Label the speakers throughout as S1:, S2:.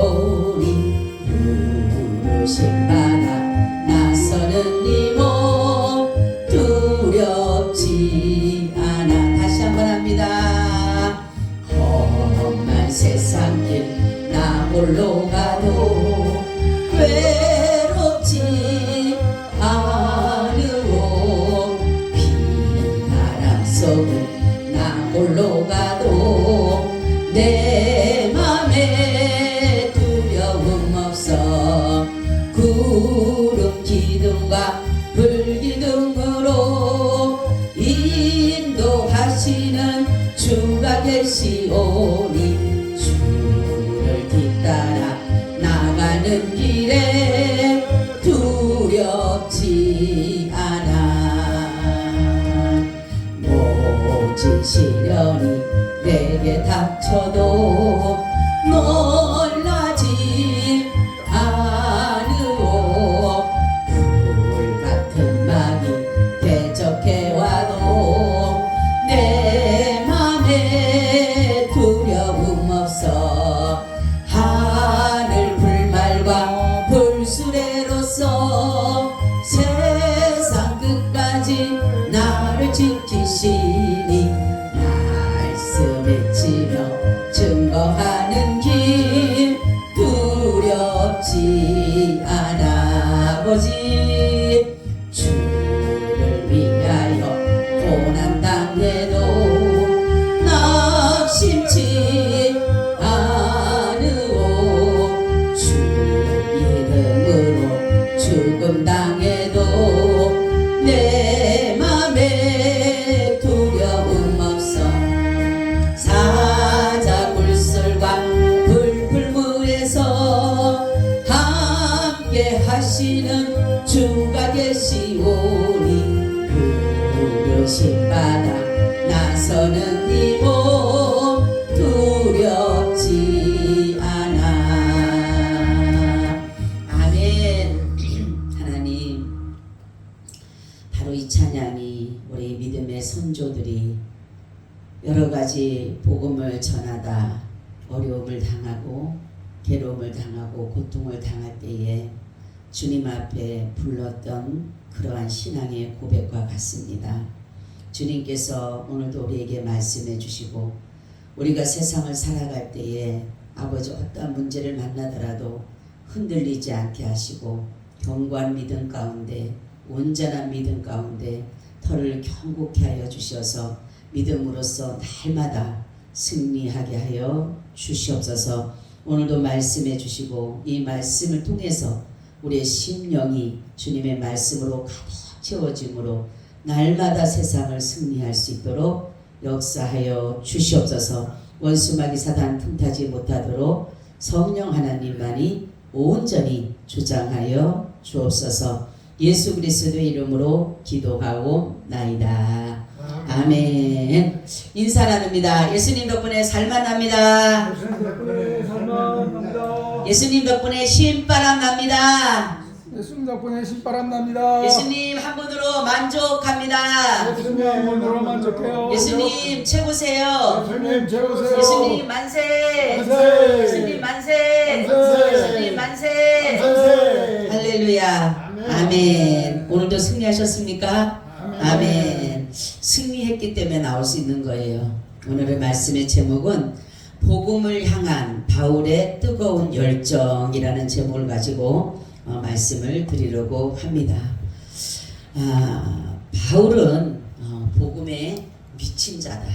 S1: 오니 부르심 받아 나서는 이 몸 두렵지 않아. 다시 한번 합니다. 험한 세상길 나 홀로 가도 외롭지 않으오. 비바람 속을 나 홀로 가도 내 맘에 두려움 없어. 구름 기둥과 불기둥으로 인도하시는 주가 계시오니 주를 뒤따라 나가는 길에 두렵지 않아. 모진 시련이 내게 닥쳐도 놀라지 않으오. 불같은 막이 대적해와도 내 맘에 두려움 없어. 하늘 불말과 불수레로서 세상 끝까지 나를 지키시니 말씀 외치며 증거하는 길 두렵지 않아. 아버지 주를 위하여 고난 당해도 낙심치 않으오. 주 이름으로 죽음 당해도 내 맘에 두려움 없어. 사자굴술과 불풀물에서 함께 하시는 주가 계시오니 부르심 받아 나서는 이 몸 두렵지 않아. 아멘. 하나님, 바로 이 찬양이 우리 믿음의 선조들이 여러가지 복음을 전하다 어려움을 당하고 괴로움을 당하고 고통을 당할 때에 주님 앞에 불렀던 그러한 신앙의 고백과 같습니다. 주님께서 오늘도 우리에게 말씀해 주시고 우리가 세상을 살아갈 때에 아버지 어떤 문제를 만나더라도 흔들리지 않게 하시고 견고한 믿음 가운데 온전한 믿음 가운데 털을 견고케 하여 주셔서 믿음으로써 날마다 승리하게 하여 주시옵소서. 오늘도 말씀해 주시고 이 말씀을 통해서 우리의 심령이 주님의 말씀으로 가득 채워짐으로 날마다 세상을 승리할 수 있도록 역사하여 주시옵소서. 원수마귀 사단 틈타지 못하도록 성령 하나님만이 온전히 주장하여 주옵소서. 예수 그리스도의 이름으로 기도하옵나이다. 아멘. 인사 나눕니다. 예수님 덕분에 살만 납니다. 예수님 덕분에 신바람 납니다.
S2: 예수님 덕분에 신바람 납니다.
S1: 예수님 한 분으로 만족합니다.
S2: 예수님 한 분으로 만족해요.
S1: 예수님 최고세요.
S2: 예수님 최고세요.
S1: 예수님 만세.
S2: 만세.
S1: 예수님 만세.
S2: 만세.
S1: 예수님 만세.
S2: 만세.
S1: 할렐루야. 아멘. 오늘도 승리하셨습니까? 아멘. 승리했기 때문에 나올 수 있는 거예요. 오늘의 말씀의 제목은 복음을 향한 바울의 뜨거운 열정이라는 제목을 가지고 말씀을 드리려고 합니다. 바울은 복음에 미친 자다.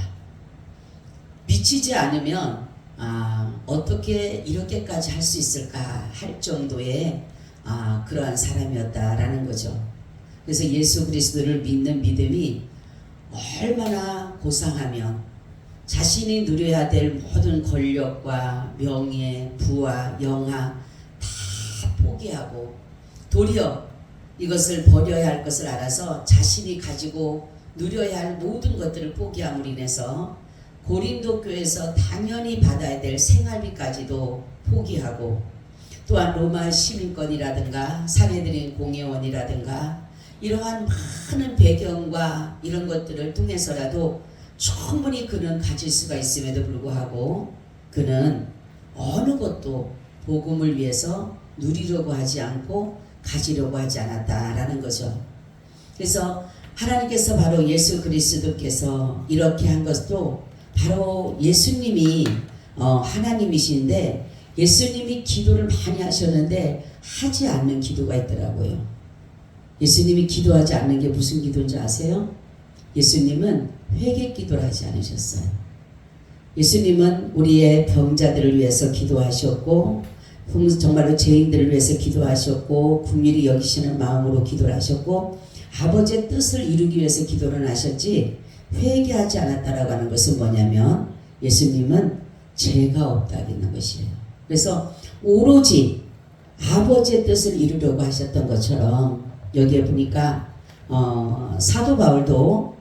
S1: 미치지 않으면 어떻게 이렇게까지 할 수 있을까 할 정도의 그러한 사람이었다라는 거죠. 그래서 예수 그리스도를 믿는 믿음이 얼마나 고상하면 자신이 누려야 될 모든 권력과 명예, 부와 영화 다 포기하고 도리어 이것을 버려야 할 것을 알아서 자신이 가지고 누려야 할 모든 것들을 포기함으로 인해서 고린도 교회에서 당연히 받아야 될 생활비까지도 포기하고 또한 로마 시민권이라든가 사내들인 공회원이라든가 이러한 많은 배경과 이런 것들을 통해서라도 충분히 그는 가질 수가 있음에도 불구하고 그는 어느 것도 복음을 위해서 누리려고 하지 않고 가지려고 하지 않았다라는 거죠. 그래서 하나님께서 바로 예수 그리스도께서 이렇게 한 것도 바로 예수님이 하나님이신데 예수님이 기도를 많이 하셨는데 하지 않는 기도가 있더라고요. 예수님이 기도하지 않는 게 무슨 기도인지 아세요? 예수님은 회개 기도를 하지 않으셨어요. 예수님은 우리의 병자들을 위해서 기도하셨고 정말로 죄인들을 위해서 기도하셨고 긍휼히 여기시는 마음으로 기도를 하셨고 아버지의 뜻을 이루기 위해서 기도를 하셨지 회개하지 않았다라고 하는 것은 뭐냐면 예수님은 죄가 없다는 것이에요. 그래서 오로지 아버지의 뜻을 이루려고 하셨던 것처럼 여기에 보니까 사도 바울도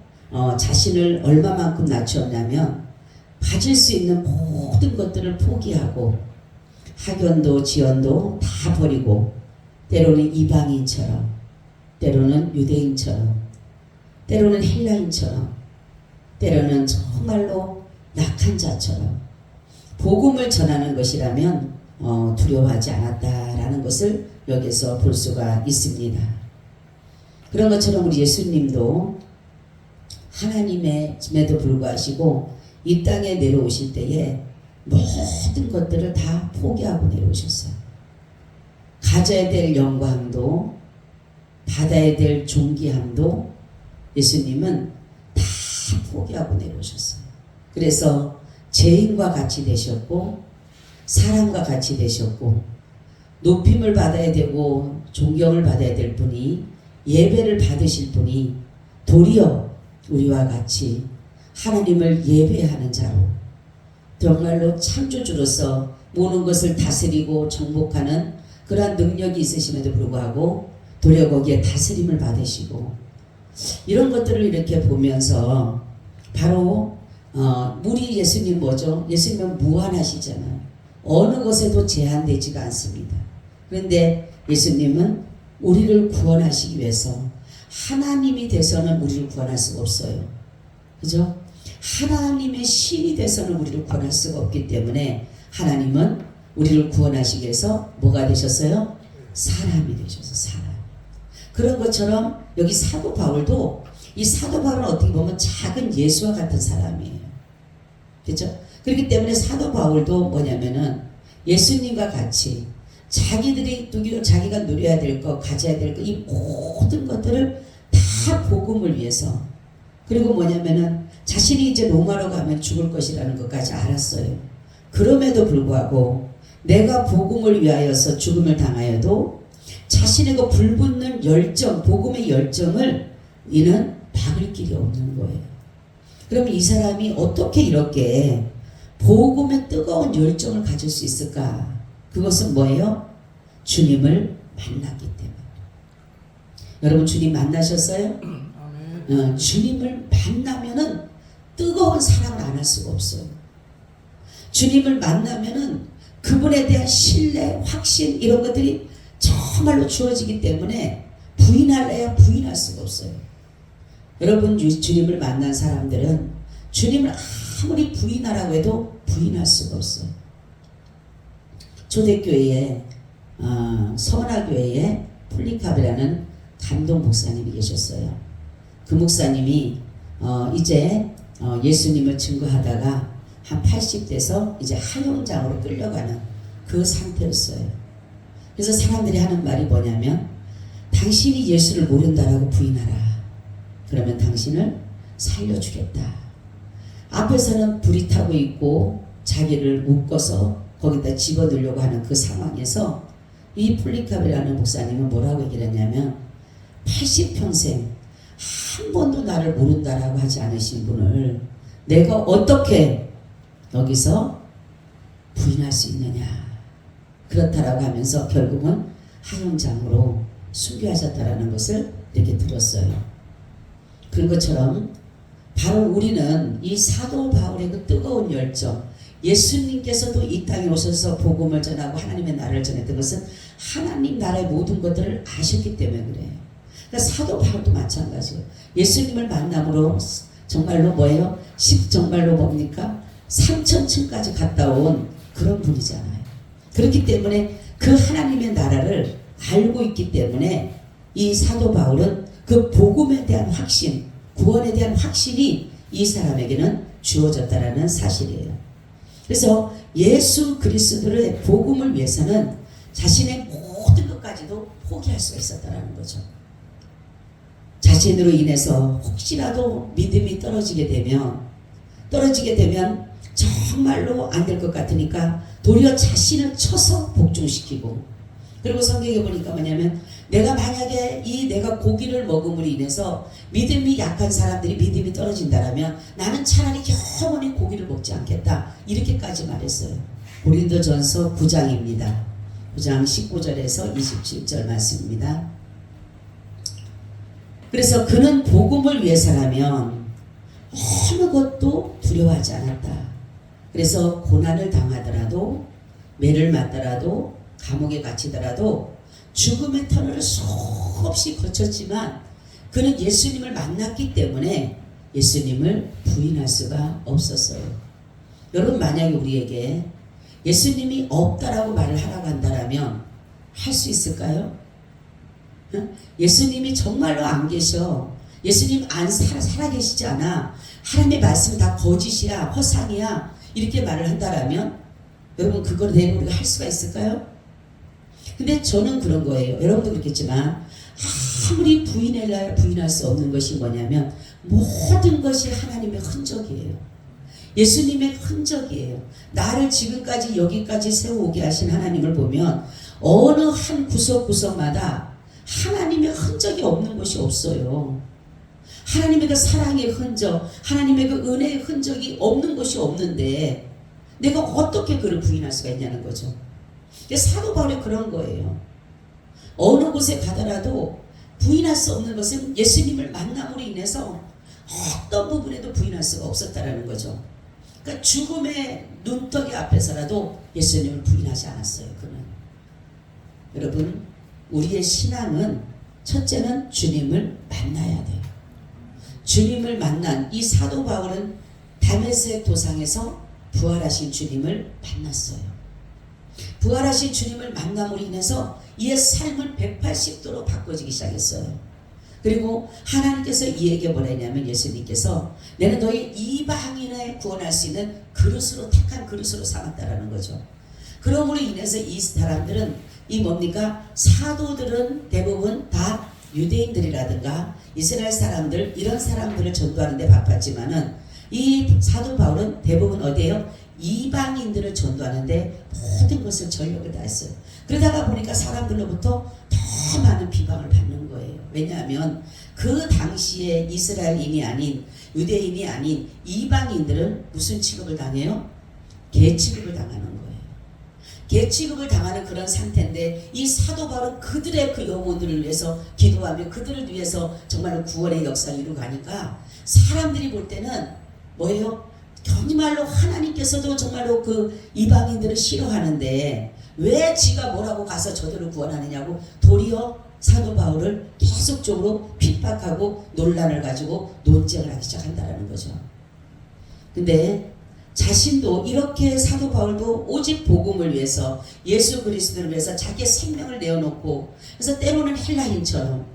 S1: 자신을 얼마만큼 낮추었냐면 가질 수 있는 모든 것들을 포기하고 학연도 지연도 다 버리고 때로는 이방인처럼 때로는 유대인처럼 때로는 헬라인처럼 때로는 정말로 약한 자처럼 복음을 전하는 것이라면 두려워하지 않았다라는 것을 여기서 볼 수가 있습니다. 그런 것처럼 우리 예수님도 하나님에도 불구하시고 이 땅에 내려오실 때에 모든 것들을 다 포기하고 내려오셨어요. 가져야 될 영광도 받아야 될 존귀함도 예수님은 다 포기하고 내려오셨어요. 그래서 죄인과 같이 되셨고 사람과 같이 되셨고 높임을 받아야 되고 존경을 받아야 될 분이 예배를 받으실 분이 도리어 우리와 같이 하나님을 예배하는 자로 정말로 창조주로서 모든 것을 다스리고 정복하는 그러한 능력이 있으심에도 불구하고 도리어 거기에 다스림을 받으시고 이런 것들을 이렇게 보면서 바로 우리 예수님 뭐죠? 예수님은 무한하시잖아요. 어느 것에도 제한되지가 않습니다. 그런데 예수님은 우리를 구원하시기 위해서 하나님이 돼서는 우리를 구원할 수가 없어요. 그죠? 하나님의 신이 돼서는 우리를 구원할 수가 없기 때문에 하나님은 우리를 구원하시기 위해서 뭐가 되셨어요? 사람이 되셔서 사람. 그런 것처럼 여기 사도 바울도 이 사도 바울은 어떻게 보면 작은 예수와 같은 사람이에요. 그렇죠? 그렇기 때문에 사도 바울도 뭐냐면은 예수님과 같이 자기가 누려야 될 것, 가져야 될 것, 이 모든 것들을 다 복음을 위해서 그리고 뭐냐면은 자신이 이제 로마로 가면 죽을 것이라는 것까지 알았어요. 그럼에도 불구하고 내가 복음을 위하여서 죽음을 당하여도 자신의 그 불붙는 열정, 복음의 열정을 이는 박을 길이 없는 거예요. 그러면 이 사람이 어떻게 이렇게 복음의 뜨거운 열정을 가질 수 있을까? 그것은 뭐예요? 주님을 만났기 때문에. 여러분 주님 만나셨어요? 주님을 만나면은 뜨거운 사랑을 안 할 수가 없어요. 주님을 만나면은 그분에 대한 신뢰, 확신 이런 것들이 정말로 주어지기 때문에 부인할래야 부인할 수가 없어요. 여러분 주님을 만난 사람들은 주님을 아무리 부인하라고 해도 부인할 수가 없어요. 초대교회에 서원화교회에 폴리캅이라는 감동 목사님이 계셨어요. 그 목사님이 이제 예수님을 증거하다가 한 80대서 이제 하용장으로 끌려가는 그 상태였어요. 그래서 사람들이 하는 말이 뭐냐면 당신이 예수를 모른다라고 부인하라. 그러면 당신을 살려주겠다. 앞에서는 불이 타고 있고 자기를 묶어서 거기다 집어넣으려고 하는 그 상황에서 이 폴리캅이라는 목사님은 뭐라고 얘기를 했냐면 80평생 한 번도 나를 모른다라고 하지 않으신 분을 내가 어떻게 여기서 부인할 수 있느냐. 그렇다라고 하면서 결국은 하용장으로 순교하셨다라는 것을 이렇게 들었어요. 그런 것처럼 바로 우리는 이 사도 바울의 그 뜨거운 열정, 예수님께서도 이 땅에 오셔서 복음을 전하고 하나님의 나라를 전했던 것은 하나님 나라의 모든 것들을 아셨기 때문에 그래요. 그러니까 사도 바울도 마찬가지예요. 예수님을 만남으로 정말로 뭐예요? 정말로 뭡니까? 3000층까지 갔다 온 그런 분이잖아요. 그렇기 때문에 그 하나님의 나라를 알고 있기 때문에 이 사도 바울은 그 복음에 대한 확신, 구원에 대한 확신이 이 사람에게는 주어졌다라는 사실이에요. 그래서 예수 그리스도의 복음을 위해서는 자신의 모든 것까지도 포기할 수가 있었다라는 거죠. 자신으로 인해서 혹시라도 믿음이 떨어지게 되면 정말로 안 될 것 같으니까 도리어 자신을 쳐서 복종시키고, 그리고 성경에 보니까 뭐냐면 내가 만약에 내가 고기를 먹음으로 인해서 믿음이 약한 사람들이 믿음이 떨어진다라면 나는 차라리 영원히 고기를 먹지 않겠다, 이렇게까지 말했어요. 고린도전서 9장입니다. 9장 19절에서 27절 말씀입니다. 그래서 그는 복음을 위해서라면 어느 것도 두려워하지 않았다. 그래서 고난을 당하더라도, 매를 맞더라도, 감옥에 갇히더라도, 죽음의 터널을 수없이 거쳤지만 그는 예수님을 만났기 때문에 예수님을 부인할 수가 없었어요. 여러분, 만약에 우리에게 예수님이 없다라고 말을 하라고 한다면 할 수 있을까요? 예수님이 정말로 안 계셔, 예수님 안 살아계시지 않아, 하나님의 말씀은 다 거짓이야, 허상이야, 이렇게 말을 한다라면 여러분, 그걸 내가 우리가 할 수가 있을까요? 근데 저는 그런 거예요. 여러분도 그렇겠지만 아무리 부인할 수 없는 것이 뭐냐면 모든 것이 하나님의 흔적이에요. 예수님의 흔적이에요. 나를 지금까지 여기까지 세워오게 하신 하나님을 보면 어느 한 구석구석마다 하나님의 흔적이 없는 것이 없어요. 하나님의 그 사랑의 흔적, 하나님의 그 은혜의 흔적이 없는 것이 없는데 내가 어떻게 그를 부인할 수가 있냐는 거죠. 사도 바울이 그런 거예요. 어느 곳에 가더라도 부인할 수 없는 것은 예수님을 만남으로 인해서 어떤 부분에도 부인할 수가 없었다라는 거죠. 그러니까 죽음의 눈덩이 앞에서라도 예수님을 부인하지 않았어요. 그는. 여러분, 우리의 신앙은 첫째는 주님을 만나야 돼요. 주님을 만난 이 사도 바울은 다메섹 도상에서 부활하신 주님을 만났어요. 부활하신 주님을 만남으로 인해서 이의 삶을 180도로 바꿔지기 시작했어요. 그리고 하나님께서 이에게 뭐라 했냐면, 예수님께서 내는 너희 이방인을 구원할 수 있는 그릇으로, 택한 그릇으로 삼았다라는 거죠. 그러므로 인해서 이 사람들은 뭡니까? 사도들은 대부분 다 유대인들이라든가 이스라엘 사람들, 이런 사람들을 전도하는 데 바빴지만은 이 사도 바울은 대부분 어디에요? 이방인들을 전도하는데 모든 것을 전력을 다했어요. 그러다가 보니까 사람들로부터 더 많은 비방을 받는 거예요. 왜냐하면 그 당시에 이스라엘인이 아닌, 유대인이 아닌 이방인들은 무슨 취급을 당해요? 개 취급을 당하는 거예요. 개 취급을 당하는 그런 상태인데 이 사도 바울은 그들의 그 영혼들을 위해서 기도하며 그들을 위해서 정말로 구원의 역사를 이루가니까 사람들이 볼 때는 뭐예요? 정말로 하나님께서도 정말로 그 이방인들을 싫어하는데 왜 지가 뭐라고 가서 저들을 구원하느냐고 도리어 사도 바울을 계속적으로 핍박하고 논란을 가지고 논쟁을 하기 시작한다는 거죠. 근데 자신도 이렇게 사도 바울도 오직 복음을 위해서, 예수 그리스도를 위해서 자기의 생명을 내어놓고, 그래서 때로는 헬라인처럼,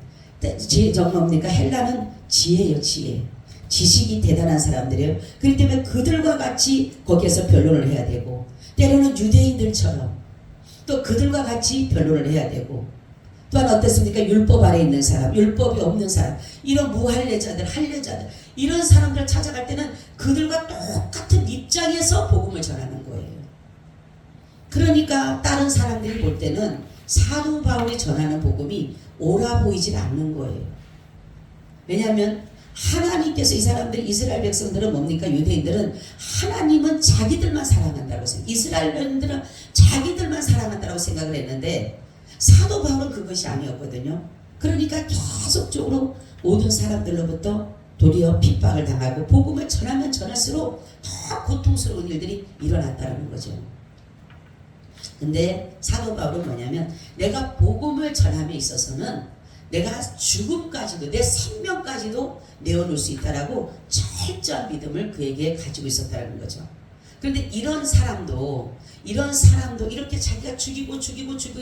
S1: 뭡니까? 헬라는 지혜예요, 지혜. 지식이 대단한 사람들이에요. 그렇기 때문에 그들과 같이 거기에서 변론을 해야 되고, 때로는 유대인들처럼 또 그들과 같이 변론을 해야 되고, 또한 어떻습니까? 율법 아래 있는 사람, 율법이 없는 사람, 이런 무할례자들, 할례자들, 이런 사람들 찾아갈 때는 그들과 똑같은 입장에서 복음을 전하는 거예요. 그러니까 다른 사람들이 볼 때는 사도 바울이 전하는 복음이 옳아 보이질 않는 거예요. 왜냐하면 하나님께서, 이 사람들, 이스라엘 백성들은 뭡니까? 유대인들은 하나님은 자기들만 사랑한다고 생각, 이스라엘인들은 자기들만 사랑한다고 생각을 했는데 사도 바울은 그것이 아니었거든요. 그러니까 계속적으로 모든 사람들로부터 도리어 핍박을 당하고 복음을 전하면 전할수록 더 고통스러운 일들이 일어났다는 거죠. 근데 사도 바울은 뭐냐면, 내가 복음을 전함에 있어서는 내가 죽음까지도, 내 생명까지도 내어놓을 수 있다라고 철저한 믿음을 그에게 가지고 있었다는 거죠. 그런데 이런 사람도 이렇게 자기가 죽이고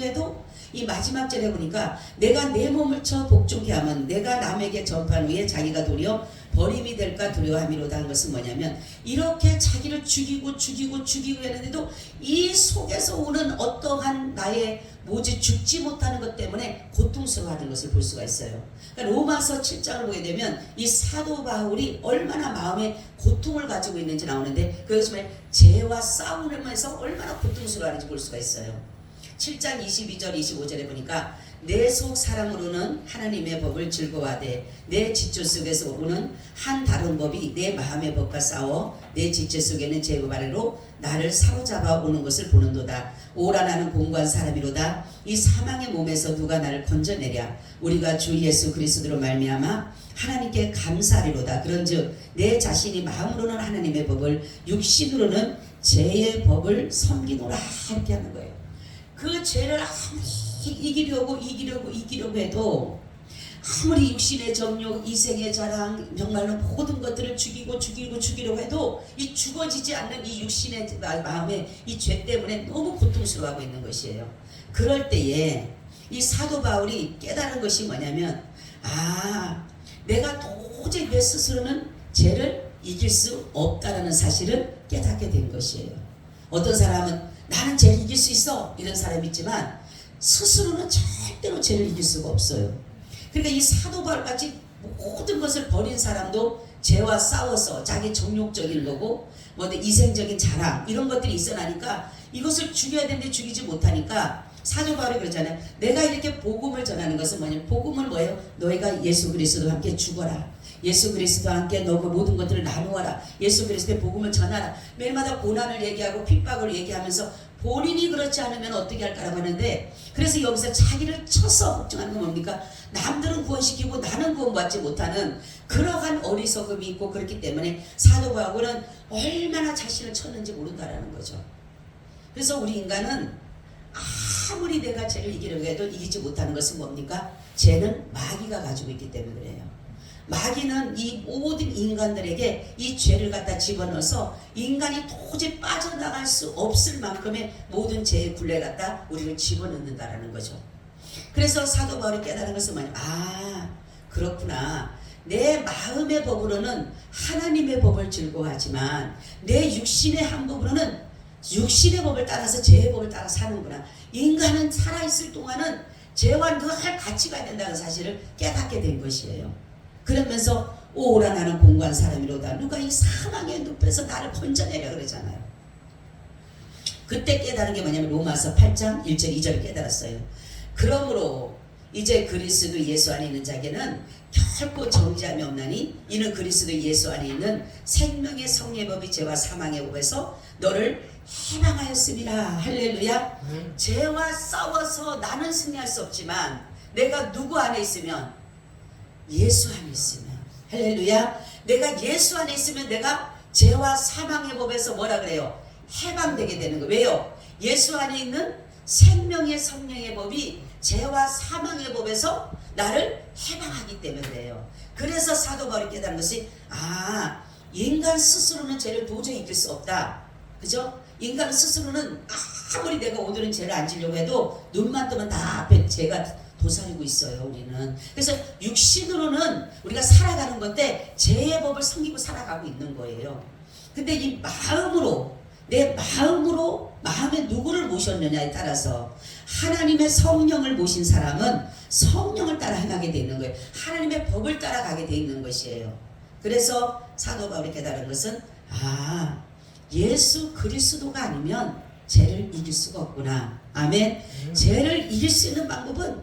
S1: 해도 이 마지막 절에 보니까 내가 내 몸을 쳐 복종케 하면 내가 남에게 전판 후에 자기가 도리어 버림이 될까 두려워함이로다 한 것은 뭐냐면 이렇게 자기를 죽이고 했는데도 이 속에서 오는 어떠한 나의 뭐지 죽지 못하는 것 때문에 고통스러워하는 것을 볼 수가 있어요. 그러니까 로마서 7장을 보게 되면 이 사도 바울이 얼마나 마음에 고통을 가지고 있는지 나오는데 그것을 죄와 싸우면서 얼마나 고통스러워하는지 볼 수가 있어요. 7장 22절 25절에 보니까 내 속 사람으로는 하나님의 법을 즐거워하되 내 지체 속에서 오는 한 다른 법이 내 마음의 법과 싸워 내 지체 속에는 죄법 아래로 나를 사로잡아 오는 것을 보는도다. 오라 나는 공고한 사람이로다. 이 사망의 몸에서 누가 나를 건져내랴. 우리가 주 예수 그리스도로 말미암아 하나님께 감사하리로다. 그런즉 내 자신이 마음으로는 하나님의 법을 육신으로는 죄의 법을 섬기노라 이렇게 하는 거예요. 그 죄를 아무리 이기려고 해도 아무리 육신의 정욕, 이생의 자랑, 정말로 모든 것들을 죽이려고 해도 이 죽어지지 않는 이 육신의 마음에 이 죄 때문에 너무 고통스러워하고 있는 것이에요. 그럴 때에 이 사도 바울이 깨달은 것이 뭐냐면 내가 도저히 내 스스로는 죄를 이길 수 없다라는 사실을 깨닫게 된 것이에요. 어떤 사람은 나는 죄를 이길 수 있어 이런 사람이 있지만 스스로는 절대로 죄를 이길 수가 없어요. 그러니까 이 사도 바울같이 모든 것을 버린 사람도 죄와 싸워서 자기 정욕적인 거고 이생적인 자랑 이런 것들이 있어 나니까 이것을 죽여야 되는데 죽이지 못하니까 사도 바울이 그러잖아요. 내가 이렇게 복음을 전하는 것은 뭐냐면 복음은 뭐예요? 너희가 예수 그리스도와 함께 죽어라. 예수 그리스도와 함께 너 모든 것들을 나누어라. 예수 그리스도의 복음을 전하라. 매일마다 고난을 얘기하고 핍박을 얘기하면서 본인이 그렇지 않으면 어떻게 할까라고 하는데 그래서 여기서 자기를 쳐서 걱정하는 건 뭡니까? 남들은 구원시키고 나는 구원받지 못하는 그러한 어리석음이 있고 그렇기 때문에 사도 바울은 얼마나 자신을 쳤는지 모른다라는 거죠. 그래서 우리 인간은 아무리 내가 죄를 이기려고 해도 이기지 못하는 것은 뭡니까? 죄는 마귀가 가지고 있기 때문에 그래요. 마귀는 이 모든 인간들에게 이 죄를 갖다 집어넣어서 인간이 도저히 빠져나갈 수 없을 만큼의 모든 죄의 굴레 갖다 우리를 집어넣는다라는 거죠. 그래서 사도 바울이 깨달은 것은 뭐냐면 그렇구나. 내 마음의 법으로는 하나님의 법을 즐거워하지만 내 육신의 한 법으로는 육신의 법을 따라서 죄의 법을 따라 사는구나. 인간은 살아있을 동안은 죄와 늘 같이 가야 된다는 사실을 깨닫게 된 것이에요. 그러면서 오라 나는 공고한 사람이로다. 누가 이 사망의 늪에서 나를 건져내려 그러잖아요. 그때 깨달은 게 뭐냐면 로마서 8장 1절 2절을 깨달았어요. 그러므로 이제 그리스도 예수 안에 있는 자에게는 결코 정죄함이 없나니 이는 그리스도 예수 안에 있는 생명의 성의 법이 죄와 사망의 법에서 너를 해방하였습니다. 할렐루야. 죄와 싸워서 나는 승리할 수 없지만 내가 누구 안에 있으면 예수 안에 있으면 할렐루야. 내가 예수 안에 있으면 내가 죄와 사망의 법에서 뭐라 그래요? 해방되게 되는 거예요. 왜요? 예수 안에 있는 생명의 성령의 법이 죄와 사망의 법에서 나를 해방하기 때문에 그래요. 그래서 사도 바울이 깨달은 것이 인간 스스로는 죄를 도저히 이길 수 없다. 그죠? 인간 스스로는 아무리 내가 오늘은 죄를 안 지려고 해도 눈만 뜨면 다 앞에 죄가 도사리고 있어요. 우리는. 그래서 육신으로는 우리가 살아가는 건데 죄의 법을 섬기고 살아가고 있는 거예요. 근데 이 마음으로 내 마음으로 마음에 누구를 모셨느냐에 따라서 하나님의 성령을 모신 사람은 성령을 따라 행하게 돼 있는 거예요. 하나님의 법을 따라가게 돼 있는 것이에요. 그래서 사도 바울이 깨달은 것은 예수 그리스도가 아니면 죄를 이길 수가 없구나. 아멘. 죄를 이길 수 있는 방법은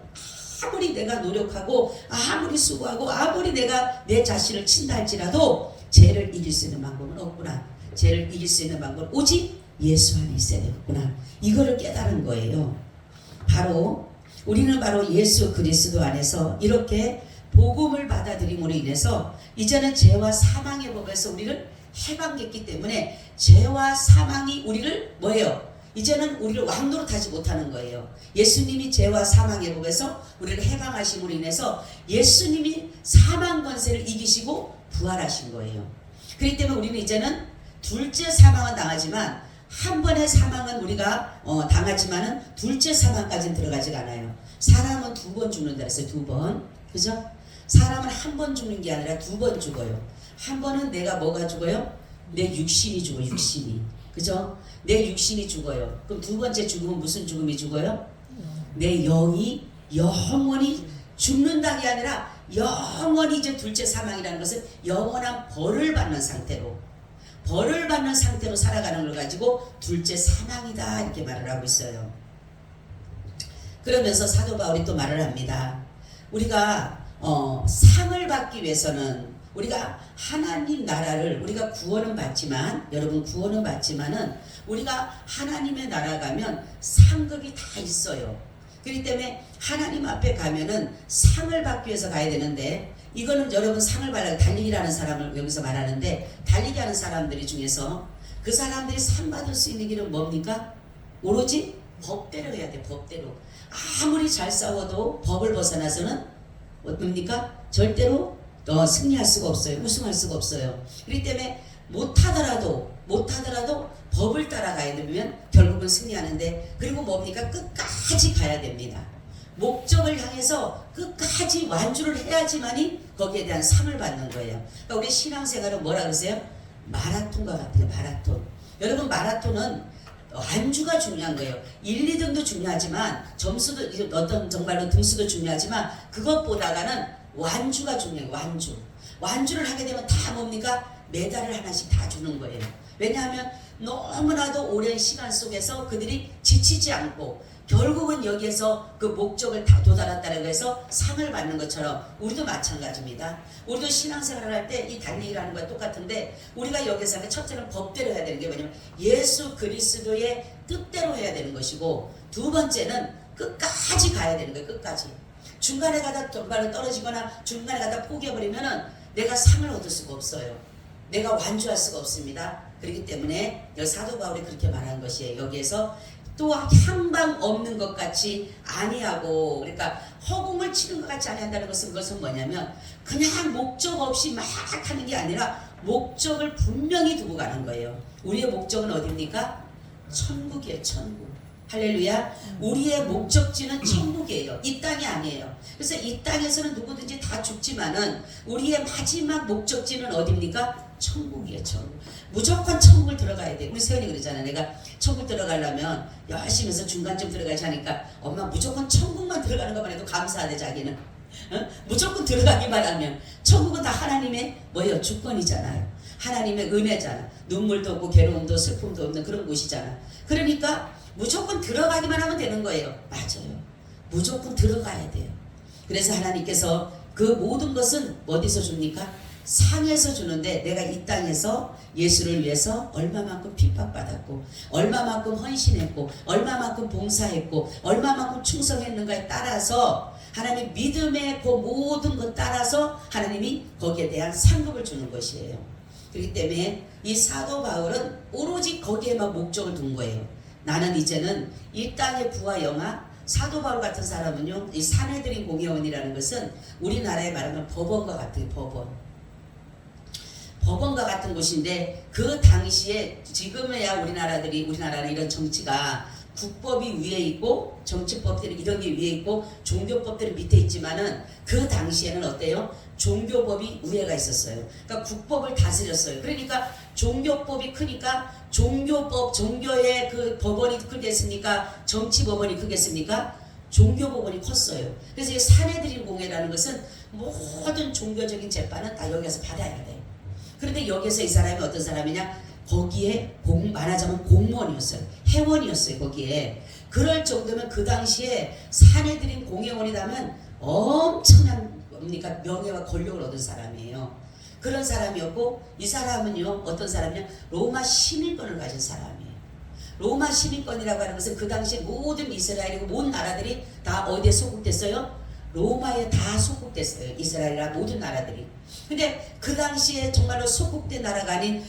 S1: 아무리 내가 노력하고 아무리 수고하고 아무리 내가 내 자신을 친다 할지라도 죄를 이길 수 있는 방법은 없구나. 죄를 이길 수 있는 방법은 오직 예수 안에 있어야 되겠구나. 이거를 깨달은 거예요. 우리는 바로 예수 그리스도 안에서 이렇게 복음을 받아들임으로 인해서 이제는 죄와 사망의 법에서 우리를 해방했기 때문에 죄와 사망이 우리를 뭐예요? 이제는 우리를 왕노릇하지 못하는 거예요. 예수님이 죄와 사망의 법에서 우리를 해방하심으로 인해서 예수님이 사망 권세를 이기시고 부활하신 거예요. 그렇기 때문에 우리는 이제는 둘째 사망은 당하지만 한 번의 사망은 우리가 당하지만은 둘째 사망까지는 들어가지가 않아요. 사람은 2번 죽는다 그랬어요. 2번. 그죠? 사람은 한 번 죽는 게 아니라 2번 죽어요. 한 번은 내가 뭐가 죽어요? 내 육신이 죽어. 육신이. 그죠? 내 육신이 죽어요. 그럼 2번째 죽음은 무슨 죽음이 죽어요? 내 영이 영원히 죽는다는 게 아니라 영원히 이제 둘째 사망이라는 것은 영원한 벌을 받는 상태로 살아가는 걸 가지고 둘째 사망이다 이렇게 말을 하고 있어요. 그러면서 사도 바울이 또 말을 합니다. 우리가 상을 받기 위해서는 우리가 하나님 나라를 우리가 구원은 받지만 여러분 구원은 받지만은 우리가 하나님의 나라 가면 상급이 다 있어요. 그렇기 때문에 하나님 앞에 가면은 상을 받기 위해서 가야 되는데 이거는 여러분 상을 받으려고 달리기라는 사람을 여기서 말하는데 달리기 하는 사람들이 중에서 그 사람들이 상 받을 수 있는 길은 뭡니까? 오로지 법대로 해야 돼. 법대로. 아무리 잘 싸워도 법을 벗어나서는 뭡니까? 절대로 승리할 수가 없어요. 우승할 수가 없어요. 그렇기 때문에 못하더라도 법을 따라가야 되면 결국은 승리하는데 그리고 뭡니까? 끝까지 가야 됩니다. 목적을 향해서 끝까지 완주를 해야지만이 거기에 대한 상을 받는 거예요. 그러니까 우리 신앙생활은 뭐라 그러세요? 마라톤과 같아요. 마라톤. 여러분 마라톤은 완주가 중요한 거예요. 1, 2등도 중요하지만 점수도 어떤 정말로 등수도 중요하지만 그것보다가는 완주가 중요해요. 완주를 하게 되면 다 뭡니까? 메달을 하나씩 다 주는 거예요. 왜냐하면 너무나도 오랜 시간 속에서 그들이 지치지 않고 결국은 여기에서 그 목적을 다 도달했다고 해서 상을 받는 것처럼 우리도 마찬가지입니다. 우리도 신앙생활을 할 때 이 달리기라는 거와 똑같은데 우리가 여기서 하면 첫째는 법대로 해야 되는 게 뭐냐면 예수 그리스도의 뜻대로 해야 되는 것이고 두 번째는 끝까지 가야 되는 거예요. 끝까지. 중간에 가다 정말로 떨어지거나 중간에 가다 포기해버리면은 내가 상을 얻을 수가 없어요. 내가 완주할 수가 없습니다. 그렇기 때문에 사도 바울이 그렇게 말한 것이에요. 여기에서 또 향방 없는 것 같이 아니하고 그러니까 허공을 치는 것 같이 아니한다는 것은 그것은 뭐냐면 그냥 목적 없이 막 하는 게 아니라 목적을 분명히 두고 가는 거예요. 우리의 목적은 어디입니까? 천국이에요. 천국. 할렐루야. 우리의 목적지는 천국이에요. 이 땅이 아니에요. 그래서 이 땅에서는 누구든지 다 죽지만은 우리의 마지막 목적지는 어디입니까? 천국이에요. 천국. 무조건 천국을 들어가야 돼. 우리 세연이 그러잖아. 내가 천국 들어가려면 열심히 해서 중간쯤 들어가지 하니까 엄마 무조건 천국만 들어가는 것만 해도 감사하대 자기는. 무조건 들어가기만 하면 천국은 다 하나님의 뭐예요? 주권이잖아요. 하나님의 은혜잖아. 눈물도 없고 괴로움도 슬픔도 없는 그런 곳이잖아. 그러니까 무조건 들어가기만 하면 되는 거예요. 맞아요. 무조건 들어가야 돼요. 그래서 하나님께서 그 모든 것은 어디서 줍니까? 상에서 주는데 내가 이 땅에서 예수를 위해서 얼마만큼 핍박받았고 얼마만큼 헌신했고 얼마만큼 봉사했고 얼마만큼 충성했는가에 따라서 하나님의 믿음의 그 모든 것 따라서 하나님이 거기에 대한 상급을 주는 것이에요. 그렇기 때문에 이 사도 바울은 오로지 거기에만 목적을 둔 거예요. 나는 이제는 이 땅의 부와 영화 사도 바울 같은 사람은요 이 사내들인 공회원이라는 것은 우리나라에 말하면 법원과 같은 법원과 같은 곳인데 그 당시에 지금에야 우리나라는 이런 정치가 국법이 위에 있고 정치법들이 이런 게 위에 있고 종교법들이 밑에 있지만은 그 당시에는 어때요? 종교법이 위에가 있었어요. 그러니까 국법을 다스렸어요. 그러니까 종교법이 크니까 종교의 그 법원이 크겠습니까? 정치 법원이 크겠습니까? 종교 법원이 컸어요. 그래서 이 사내들인 공회라는 것은 모든 종교적인 재판은 다 여기서 받아야 돼. 그런데 여기서 이 사람이 어떤 사람이냐? 거기에 말하자면 공무원이었어요. 회원이었어요. 거기에. 그럴 정도면 그 당시에 사내들인 공회원이라면 엄청난 뭡니까? 명예와 권력을 얻은 사람이에요. 그런 사람이었고 이 사람은요 어떤 사람이냐? 로마 시민권을 가진 사람이에요. 로마 시민권이라고 하는 것은 그 당시에 모든 이스라엘이고 모든 나라들이 다 어디에 속국됐어요? 로마에 다 속국됐어요. 이스라엘이나 모든 나라들이. 근데 그 당시에 정말로 속국된 나라가 아닌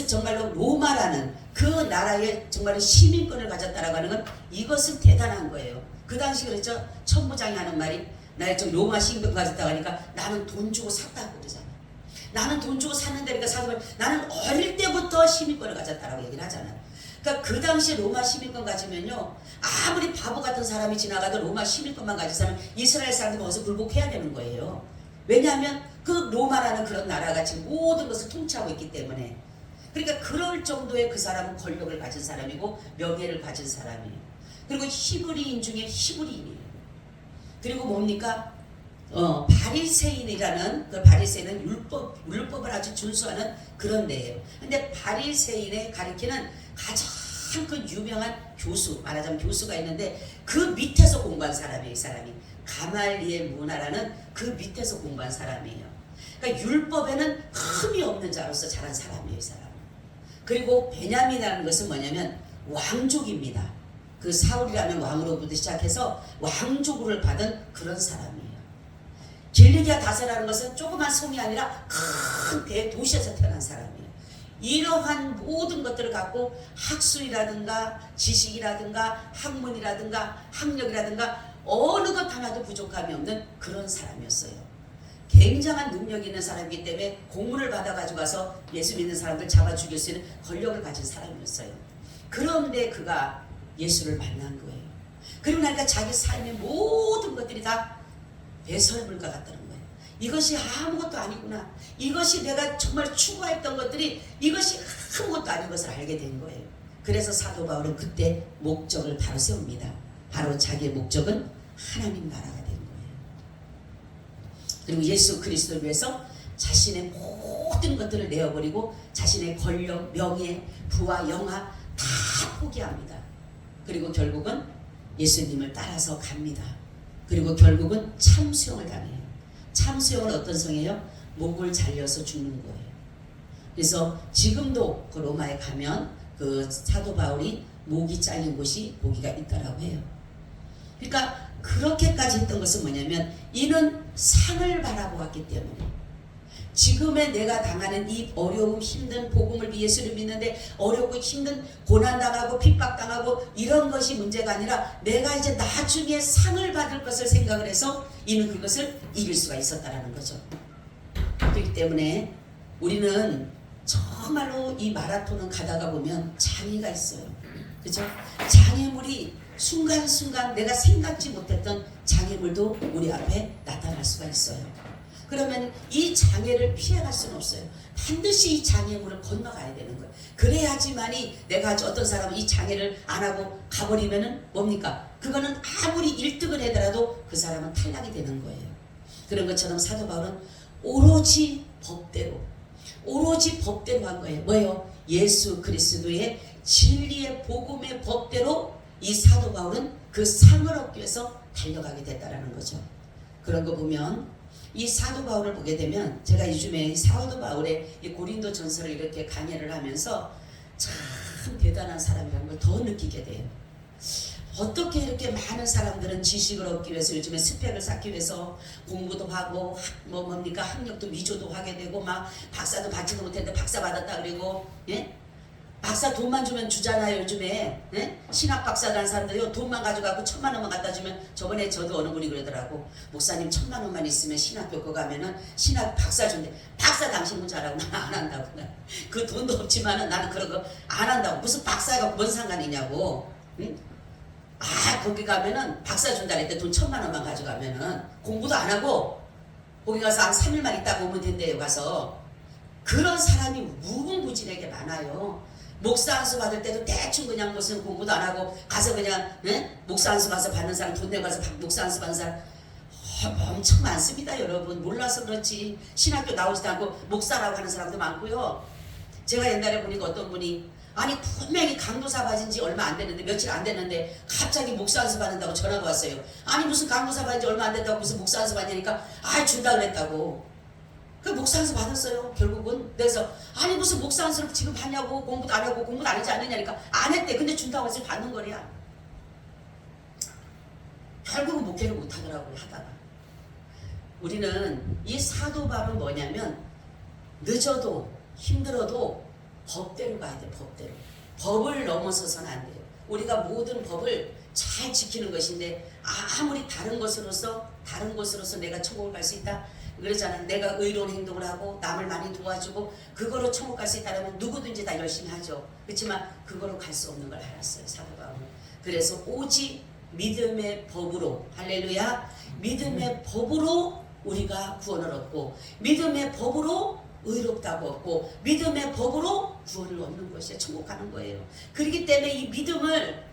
S1: 정말로 로마라는 그 나라에 정말로 시민권을 가졌다라고 하는 건 이것은 대단한 거예요. 그 당시 그랬죠. 천부장이 하는 말이 나 좀 로마 시민권 가졌다고 하니까 나는 돈 주고 샀다고 그러잖아. 나는 돈 주고 샀는데 그러니까 사도 바울이 나는 어릴 때부터 시민권을 가졌다라고 얘기를 하잖아요. 그러니까 그 당시에 로마 시민권 가지면요, 아무리 바보 같은 사람이 지나가도 로마 시민권만 가진 사람은 이스라엘 사람들 거기서 굴복해야 되는 거예요. 왜냐하면 그 로마라는 그런 나라가 지금 모든 것을 통치하고 있기 때문에. 그러니까 그럴 정도의 그 사람은 권력을 가진 사람이고 명예를 가진 사람이에요. 그리고 히브리인 중에 히브리인이에요. 그리고 뭡니까? 바리새인이라는, 그 바리새인은 율법을 아주 준수하는 그런 데예요. 근데 바리새인에 가리키는 가장 그 유명한 교수, 말하자면 교수가 있는데 그 밑에서 공부한 사람이에요. 이 사람이 가말리엘 문화라는 그 밑에서 공부한 사람이에요. 그러니까 율법에는 흠이 없는 자로서 자란 사람이에요. 이 사람. 그리고 베냐민이라는 것은 뭐냐면 왕족입니다. 그 사울이라는 왕으로부터 시작해서 왕족을 받은 그런 사람이에요. 길리기아 다세라는 것은 조그만 성이 아니라 큰 대도시에서 태어난 사람이에요. 이러한 모든 것들을 갖고 학술이라든가 지식이라든가 학문이라든가 학력이라든가 어느 것 하나도 부족함이 없는 그런 사람이었어요. 굉장한 능력이 있는 사람이기 때문에 공문을 받아가지고 가서 예수 믿는 사람들 잡아 죽일 수 있는 권력을 가진 사람이었어요. 그런데 그가 예수를 만난 거예요. 그리고 나니까 자기 삶의 모든 것들이 다 배설물과 같다는 거예요. 이것이 아무것도 아니구나. 이것이 내가 정말 추구했던 것들이 이것이 아무것도 아닌 것을 알게 된 거예요. 그래서 사도 바울은 그때 목적을 바로 세웁니다. 바로 자기의 목적은 하나님 나라가 된 거예요. 그리고 예수 그리스도를 위해서 자신의 모든 것들을 내어버리고 자신의 권력, 명예, 부와 영화 다 포기합니다. 그리고 결국은 예수님을 따라서 갑니다. 그리고 결국은 참수형을 당해요. 참수형은 어떤 성이에요? 목을 잘려서 죽는 거예요. 그래서 지금도 그 로마에 가면 그 사도 바울이 목이 잘린 곳이 보기가 있다라고 해요. 그러니까 그렇게까지 했던 것은 뭐냐면 이는 상을 바라보았기 때문에 지금의 내가 당하는 이 어려움 힘든 복음을 예수를 믿는데 어렵고 힘든 고난당하고 핍박당하고 이런 것이 문제가 아니라 내가 이제 나중에 상을 받을 것을 생각을 해서 이는 그것을 이길 수가 있었다라는 거죠. 그렇기 때문에 우리는 정말로 이 마라톤은 가다가 보면 장애가 있어요. 그죠? 장애물이 순간순간 내가 생각지 못했던 장애물도 우리 앞에 나타날 수가 있어요. 그러면 이 장애를 피해갈 수는 없어요. 반드시 이 장애물을 건너가야 되는 거예요. 그래야지만이 내가 어떤 사람은 이 장애를 안 하고 가버리면은 뭡니까? 그거는 아무리 1등을 하더라도 그 사람은 탈락이 되는 거예요. 그런 것처럼 사도 바울은 오로지 법대로 한 거예요. 뭐예요? 예수 그리스도의 진리의 복음의 법대로 이 사도 바울은 그 상을 얻기 위해서 달려가게 됐다라는 거죠. 그런 거 보면 이 사도 바울을 보게 되면 제가 요즘에 사도 바울의 이 고린도 전서를 이렇게 강의를 하면서 참 대단한 사람이라는 걸 더 느끼게 돼요. 어떻게 이렇게 많은 사람들은 지식을 얻기 위해서 요즘에 스펙을 쌓기 위해서 공부도 하고 뭡니까 학력도 위조도 하게 되고 막 박사도 받지도 못했는데 박사 받았다 그리고 예? 박사 돈만 주면 주잖아요. 요즘에 예? 신학 박사라는 사람들이 돈만 가져가고 1,000만 원만 갖다 주면 저번에 저도 어느 분이 그러더라고. 목사님 1,000만 원만 있으면 신학 교과 가면은 신학 박사 준대. 박사 당신은 잘하고 나는 안 한다고. 그 돈도 없지만은 나는 그런 거 안 한다고. 무슨 박사가 뭔 상관이냐고. 응? 거기 가면은 박사 준다 그랬대. 돈 1,000만 원만 가져가면은 공부도 안 하고 거기 가서 한 3일만 있다가 오면 된대요. 가서 그런 사람이 무궁무진하게 많아요. 목사 안수 받을 때도 대충 그냥 무슨 공부도 안 하고 가서 그냥 목사 안수 가서 받는 사람 돈 내고 가서 목사 안수 받는 사람 엄청 많습니다. 여러분 몰라서 그렇지 신학교 나오지도 않고 목사라고 하는 사람도 많고요. 제가 옛날에 보니까 어떤 분이 아니 분명히 강도사 받은 지 얼마 안 됐는데 며칠 안 됐는데 갑자기 목사 안수 받는다고 전화가 왔어요. 아니 무슨 강도사 받은 지 얼마 안 됐다고 무슨 목사 안수 받냐니까 준다 그랬다고. 그 목사 안수 받았어요. 결국은. 그래서 아니 무슨 목사 안수를 지금 받냐고 공부도 안 하고 공부도 안 하지 않느냐니까 안 했대. 근데 준다고 해서 받는 거야. 결국은 목회를 못 하더라고요. 하다가 우리는 이 사도 바울은 뭐냐면 늦어도 힘들어도 법대로 가야 돼. 법대로. 법을 넘어서서는 안 돼요. 우리가 모든 법을 잘 지키는 것인데 아무리 다른 것으로서 내가 천국을 갈 수 있다. 그러잖아요. 내가 의로운 행동을 하고 남을 많이 도와주고 그거로 천국 갈 수 있다면 누구든지 다 열심히 하죠. 그렇지만 그거로 갈 수 없는 걸 알았어요. 사도 바울은. 그래서 오직 믿음의 법으로, 할렐루야, 믿음의 법으로 우리가 구원을 얻고 믿음의 법으로 의롭다고 얻고 믿음의 법으로 구원을 얻는 것이 천국 가는 거예요. 그렇기 때문에 이 믿음을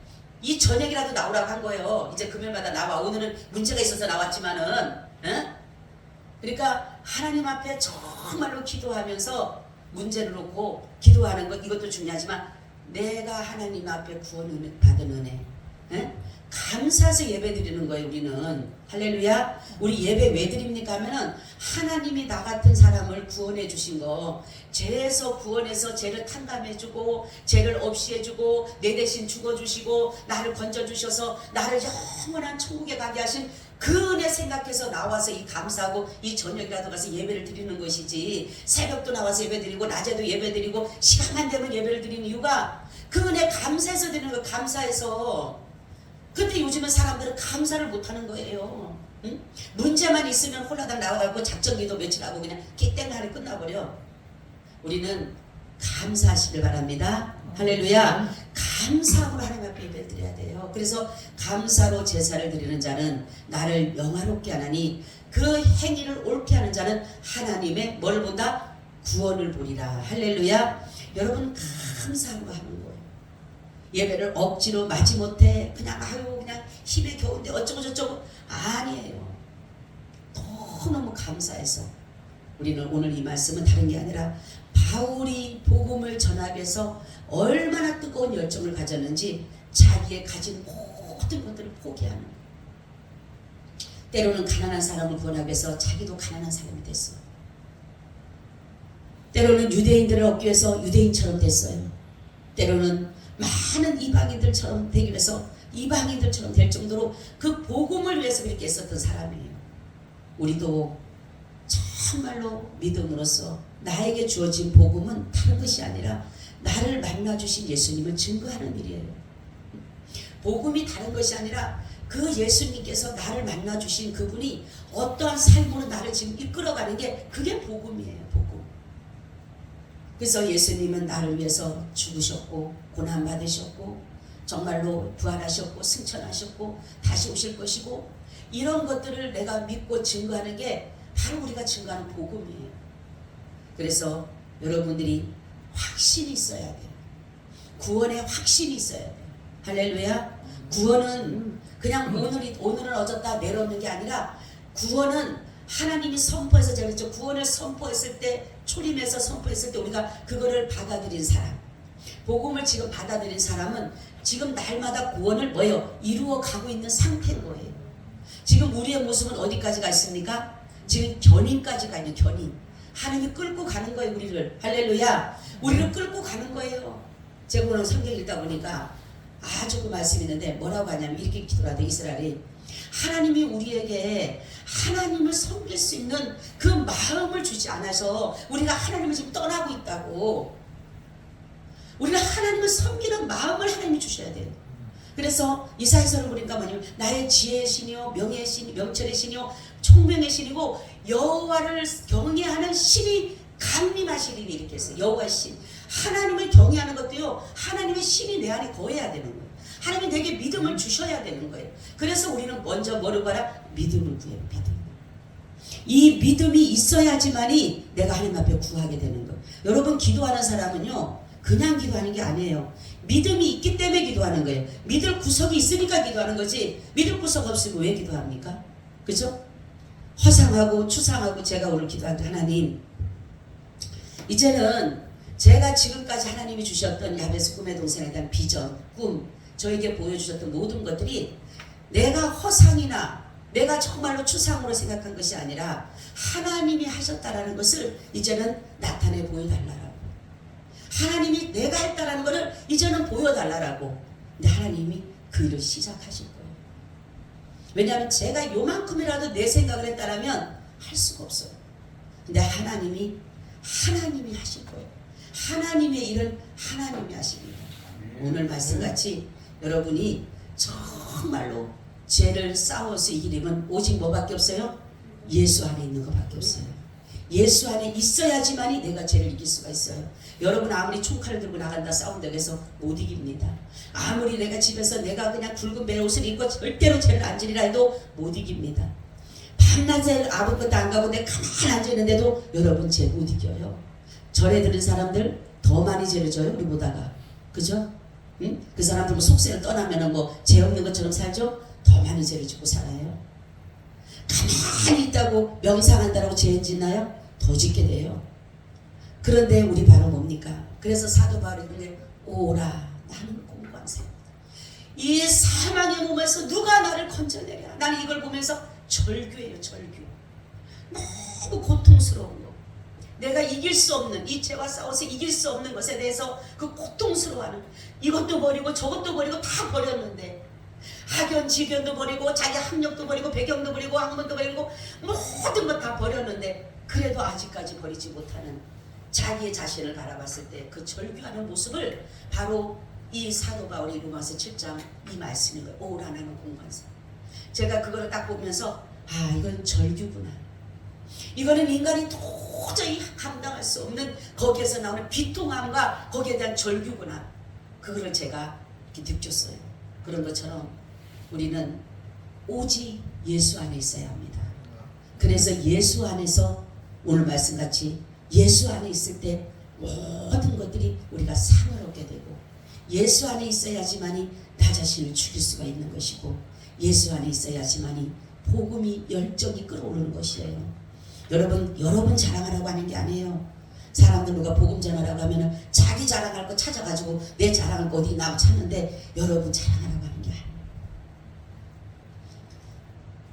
S1: 이 저녁이라도 나오라고 한 거예요. 이제 금요일마다 나와. 오늘은 문제가 있어서 나왔지만은, 그러니까 하나님 앞에 정말로 기도하면서 문제를 놓고 기도하는 것, 이것도 중요하지만 내가 하나님 앞에 구원을 받은 은혜, 감사해서 예배 드리는 거예요. 우리는 할렐루야. 우리 예배 왜 드립니까 하면은 하나님이 나 같은 사람을 구원해 주신 거, 죄에서 구원해서 죄를 탕감해 주고 죄를 없이 해주고 내 대신 죽어주시고 나를 건져주셔서 나를 영원한 천국에 가게 하신 그 은혜 생각해서 나와서 이 감사하고 이 저녁이라도 가서 예배를 드리는 것이지, 새벽도 나와서 예배 드리고 낮에도 예배 드리고 시간만 되면 예배를 드리는 이유가 그 은혜 감사해서 드리는 거, 감사해서. 근데 요즘은 사람들은 감사를 못하는 거예요. 응? 문제만 있으면 홀라당 나와갖고 작전기도 며칠 하고 그냥 킥땡하니 끝나버려. 우리는 감사하시길 바랍니다. 할렐루야. 감사함으로 하나님 앞에 예배를 드려야 돼요. 그래서 감사로 제사를 드리는 자는 나를 영화롭게 하나니 그 행위를 옳게 하는 자는 하나님의 뭘 본다? 구원을 보리라. 할렐루야. 여러분 감사함으로 하는 거예요. 예배를 억지로 마지못해 그냥 아유 그냥 힘에 겨운데 어쩌고 저쩌고 아니에요. 너무너무 감사해서 우리는 오늘 이 말씀은 다른 게 아니라 바울이 복음을 전하기 위해서 얼마나 뜨거운 열정을 가졌는지 자기의 가진 모든 것들을 포기하는, 때로는 가난한 사람을 구원하기 위해서 자기도 가난한 사람이 됐어. 때로는 유대인들을 얻기 위해서 유대인처럼 됐어요. 때로는 많은 이방인들처럼 되기 위해서 이방인들처럼 될 정도로 그 복음을 위해서 그렇게 했었던 사람이에요. 우리도 정말로 믿음으로써 나에게 주어진 복음은 다른 것이 아니라 나를 만나주신 예수님을 증거하는 일이에요. 복음이 다른 것이 아니라 그 예수님께서 나를 만나주신 그분이 어떠한 삶으로 나를 지금 이끌어가는 게 그게 복음이에요. 복음. 그래서 예수님은 나를 위해서 죽으셨고 고난받으셨고 정말로 부활하셨고 승천하셨고 다시 오실 것이고 이런 것들을 내가 믿고 증거하는 게 바로 우리가 증거하는 복음이에요. 그래서 여러분들이 확신이 있어야 돼요. 구원의 확신이 있어야 돼요. 할렐루야. 구원은 그냥 오늘은 얻었다 내려오는 게 아니라 구원은 하나님이 선포해서 제가 그랬죠. 구원을 선포했을 때, 초림해서 선포했을 때 우리가 그거를 받아들인 사람, 복음을 지금 받아들인 사람은 지금 날마다 구원을 뭐예요? 이루어 가고 있는 상태인 거예요. 지금 우리의 모습은 어디까지 가 있습니까? 지금 견인까지 가 있는 견인. 하나님이 끌고 가는 거예요. 우리를. 할렐루야. 우리를 끌고 가는 거예요. 제가 오늘 성경 읽다 보니까 아주 그 말씀이 있는데 뭐라고 하냐면 이렇게 기도하대. 이스라엘이 하나님이 우리에게 하나님을 섬길 수 있는 그 마음을 주지 않아서 우리가 하나님을 지금 떠나고 있다고. 우리는 하나님을 섬기는 마음을 하나님이 주셔야 돼요. 그래서 이사야서를 보니까 뭐냐면 나의 지혜의 신이요 명예의 신, 명철의 신이요 총명의 신이고 여호와를 경외하는 신이 감림하시리니 이렇게 했어요. 여호와의 신. 하나님을 경외하는 것도요 하나님의 신이 내 안에 거해야 되는 거예요. 하나님이 내게 믿음을 주셔야 되는 거예요. 그래서 우리는 먼저 뭐를 구하라? 믿음을 구해요. 믿음. 이 믿음이 있어야지만이 내가 하나님 앞에 구하게 되는 거예요. 여러분 기도하는 사람은요 그냥 기도하는 게 아니에요. 믿음이 있기 때문에 기도하는 거예요. 믿을 구석이 있으니까 기도하는 거지 믿을 구석 없으면 왜 기도합니까? 그죠? 허상하고 추상하고 제가 오늘 기도할 때 하나님 이제는 제가 지금까지 하나님이 주셨던 야베스 꿈의 동생에 대한 비전, 꿈, 저에게 보여주셨던 모든 것들이 내가 허상이나 내가 정말로 추상으로 생각한 것이 아니라 하나님이 하셨다라는 것을 이제는 나타내 보여달라고. 하나님이 내가 했다라는 것을 이제는 보여달라고. 근데 하나님이 그 일을 시작하실 거예요. 왜냐하면 제가 요만큼이라도 내 생각을 했다라면 할 수가 없어요. 근데 하나님이 하실 거예요. 하나님의 일을 하나님이 하십니다. 오늘 말씀같이 여러분이 정말로 죄를 싸워서 이기려면 오직 뭐밖에 없어요? 예수 안에 있는 것밖에 없어요. 예수 안에 있어야지만이 내가 죄를 이길 수가 있어요. 여러분 아무리 총칼을 들고 나간다 싸운다고 해서 못 이깁니다. 아무리 내가 집에서 내가 그냥 굵은 베옷을 입고 절대로 죄를 안 지리라 해도 못 이깁니다. 밤낮에 아무것도 안 가고 내가 가만히 앉아있는데도 여러분 죄 못 이겨요. 절에 드는 사람들 더 많이 죄를 져요 우리보다가. 그죠? 응? 그 사람들 뭐 속세를 떠나면 뭐 죄 없는 것처럼 살죠? 더 많이 죄를 지고 살아요. 가만히 있다고 명상한다고 죄 짓나요? 더 짓게 돼요. 그런데 우리 바로 뭡니까? 그래서 사도 바울이 그래 오라 나는 공고한 사람. 이 사망의 몸에서 누가 나를 건져내랴. 나는 이걸 보면서 절규예요. 절규. 너무 고통스러운 거. 내가 이길 수 없는 이 죄와 싸워서 이길 수 없는 것에 대해서 그 고통스러워하는 이것도 버리고 저것도 버리고 다 버렸는데 학연 지견도 버리고 자기 학력도 버리고 배경도 버리고 학문도 버리고 모든 것 다 버렸는데 그래도 아직까지 버리지 못하는 자기의 자신을 바라봤을 때 그 절규하는 모습을 바로 이 사도 바울이 로마서 7장 이 말씀인 거예요. 오라 나는 공고한 사람. 제가 그거를 딱 보면서 아 이건 절규구나. 이거는 인간이 도저히 감당할 수 없는 거기에서 나오는 비통함과 거기에 대한 절규구나. 그거를 제가 이렇게 느꼈어요. 그런 것처럼 우리는 오직 예수 안에 있어야 합니다. 그래서 예수 안에서 오늘 말씀같이 예수 안에 있을 때 모든 것들이 우리가 상을 얻게 되고 예수 안에 있어야지만이 나 자신을 죽일 수가 있는 것이고 예수 안에 있어야지만이 복음이 열정이 끌어오르는 것이에요. 여러분 자랑하라고 하는 게 아니에요. 사람들 누가 복음 전하라고 하면 자기 자랑할 거 찾아가지고 내 자랑을 어디 나고 찾는데 여러분 자랑하라고 하는 게 아니에요.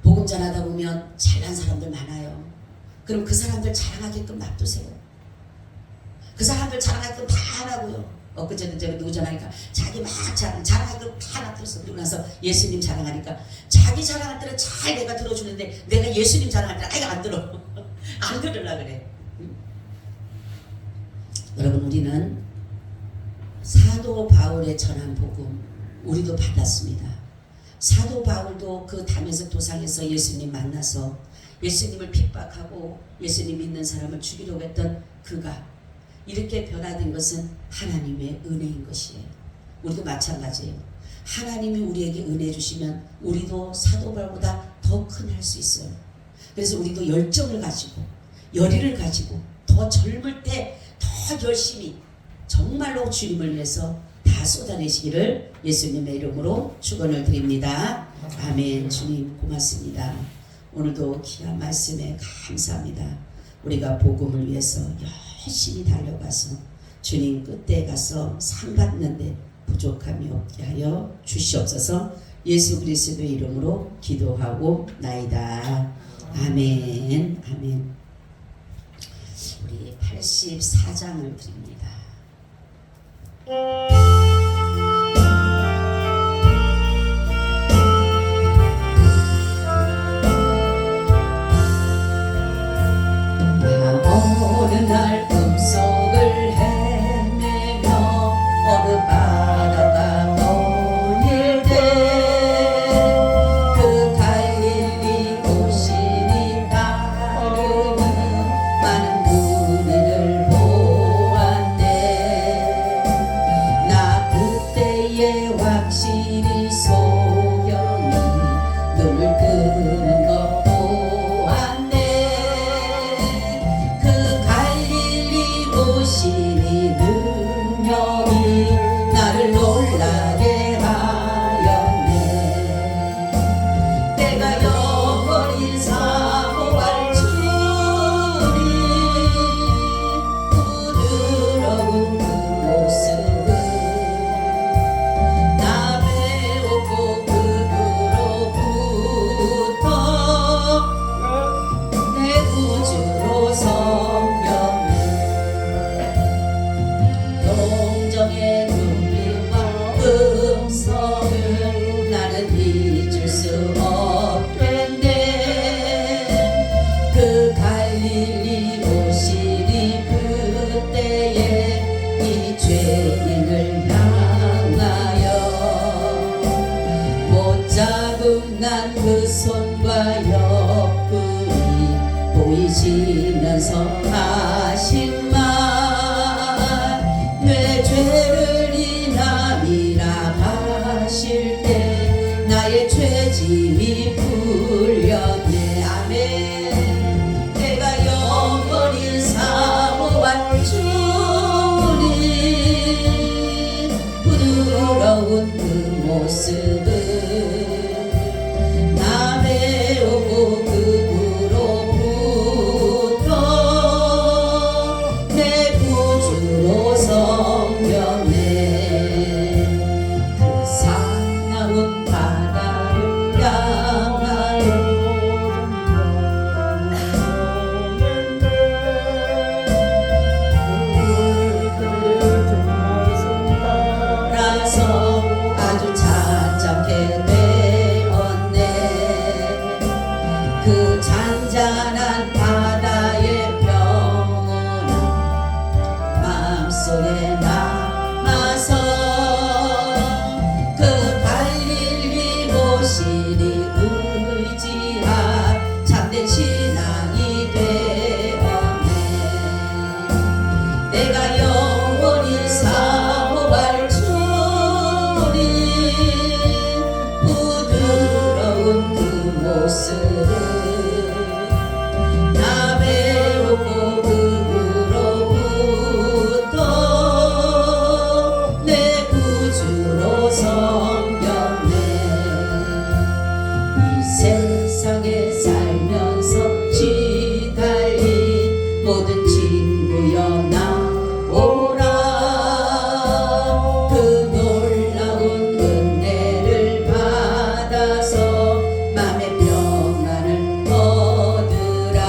S1: 복음 전하다 보면 잘난 사람들 많아요. 그럼 그 사람들 자랑하게끔 놔두세요. 그 사람들 자랑하게끔 다 하라고요. 엊그제도 제가 누구 전하니까 자기 막 자랑하게끔 다 놔뒀어. 그리고 나서 예수님 자랑하니까 자기 자랑할 때는 잘 내가 들어주는데 내가 예수님 자랑할 때는 아이가 안 들어. 안 들으려 그래. 여러분 우리는 사도 바울의 전한 복음 우리도 받았습니다. 사도 바울도 그 다메섹 도상에서 예수님 만나서 예수님을 핍박하고 예수님 믿는 사람을 죽이려고 했던 그가 이렇게 변화된 것은 하나님의 은혜인 것이에요. 우리도 마찬가지예요. 하나님이 우리에게 은혜 주시면 우리도 사도 바울보다 더 큰 할 수 있어요. 그래서 우리도 열정을 가지고 열의를 가지고 더 젊을 때 더 열심히 정말로 주님을 위해서 다 쏟아내시기를 예수님의 이름으로 축원을 드립니다. 아멘. 주님 고맙습니다. 오늘도 귀한 말씀에 감사합니다. 우리가 복음을 위해서 열심히 달려가서 주님 끝에 가서 상 받는데 부족함이 없게 하여 주시옵소서. 예수 그리스도의 이름으로 기도하고 나이다. 아멘. 아멘. 우리 84장을 드립니다. 어느 날 꿈속을 헤매며 어느 바다가 보일 때 그 갈릴리 오시니 따르는 많은 무리를 보았네. 나 그때에 확실히 소경이 눈을 뜨는 것 오시니 능력이 나를 놀라게 하였네. 내가 영원히 사모할 주님 부드러운 그 모습은 나 배웠고 그로부터 내 구주로 섬겼네. 동정의 눈빛과 음성을 나는 잊을 수 없겠네. 그 갈릴리 오시니 그때에 이 죄인을 향하여 못 잡은 난 그 손과 옆구리 보이시면서 하신 말 내 죄를 인함이라 하실 때 나의 죄짐이 풀렸네. 아멘. 내가 영원히 사모할 주님 부드러운 그 모습을 나 배우고 그로부터 내 구주로 섬겼네. 그 사나운 바다를 향하여 라서 아주 찾잡게 되었네. 그 잔잔한 바다의 평온은 마음속에 남아서 그 갈릴리 모시리 의지한 참된 신앙이 되었네. 내가 영원히 사모할 주님 부드러운 그 모습을 나 배우고 그로부터 내 구주로 섬겼네. 이 세상에 살면서 시달린 모든 친구여 나오라. 그 놀라운 은혜를 받아서 맘의 평안을 얻으라.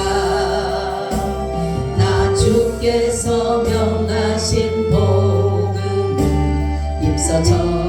S1: 나 주께서 명하신 복음을 입서 전하라.